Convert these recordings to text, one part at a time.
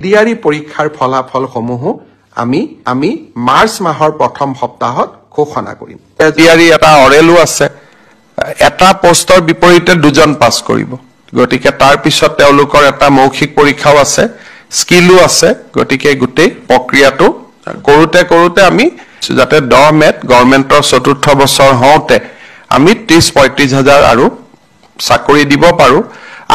ডিআৰই পৰীক্ষাৰ ফলাফলসমূহ আমি মাৰ্চ মাহৰ প্ৰথম সপ্তাহত ঘোষণা কৰিম। ডিআৰই এটা অৰেলো আছে, এটা পোষ্টৰ বিপৰীতে দুজন পাছ কৰিব, গতিকে তাৰ পিছত তেওঁলোকৰ এটা মৌখিক পৰীক্ষাও আছে, স্কিলো আছে। গতিকে গোটেই প্ৰক্ৰিয়াটো কৰোঁতে আমি যাতে 10 মেত গভৰ্ণমেণ্টৰ 4ৰ্থ বছৰ হওঁতে আমি 30-35 হাজাৰ আৰু চাকৰি দিব পাৰোঁ,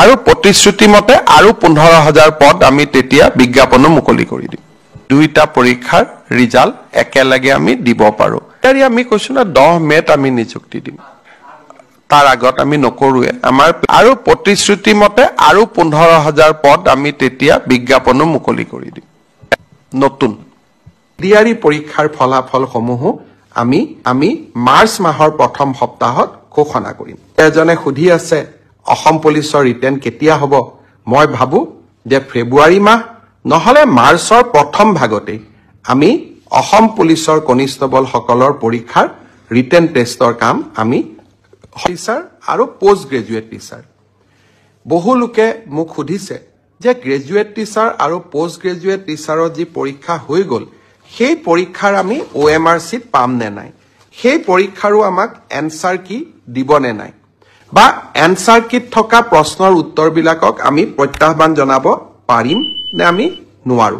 আৰু প্ৰতিশ্ৰুতি মতে আৰু 15 হাজাৰ পদ আমি তেতিয়া বিজ্ঞাপনো মুকলি কৰি দিম। দুইটা পৰীক্ষাৰ ৰিজাল্ট একেলগে আমি দিব পাৰোঁ। আমি কৈছো না 10 মেত আমি নিযুক্তি দিম, তাৰ আগত আমি নকৰোৱে। আমাৰ আৰু প্ৰতিশ্ৰুতি মতে আৰু 15 হাজাৰ পদ আমি তেতিয়া বিজ্ঞাপনো মুকলি কৰি দিম। নতুন ডিআৰই পৰীক্ষাৰ ফলাফলসমূহ আমি মাৰ্চ মাহৰ প্ৰথম সপ্তাহত ঘোষণা কৰিম। এজনে সুধি আছে অসম পুলিচৰ ৰিটেন কেতিয়া হ'ব? মই ভাবো যে ফেব্ৰুৱাৰী মাহ নহলে মাৰ্চৰ প্ৰথম ভাগতেই আমি অসম পুলিচৰ কনিষ্টবল সকলৰ পৰীক্ষাৰ ৰিটেন টেষ্টৰ কাম আমি টিচাৰ আৰু পোষ্ট গ্ৰেজুৱেট টিচাৰ। বহু লোকে মোক সুধিছে যে গ্ৰেজুৱেট টিচাৰ আৰু পোষ্ট গ্ৰেজুৱেট টিচাৰৰ যি পৰীক্ষা হৈ গ'ল, সেই পৰীক্ষাৰ আমি OMR চিট পাম নে নাই, সেই পৰীক্ষাৰো আমাক এনসাৰ কি দিব নে নাই, বা এনসাৰ কিট থকা প্ৰশ্নৰ উত্তৰবিলাকক আমি প্ৰত্যাহ্বান জনাব পাৰিম নে আমি নোৱাৰো।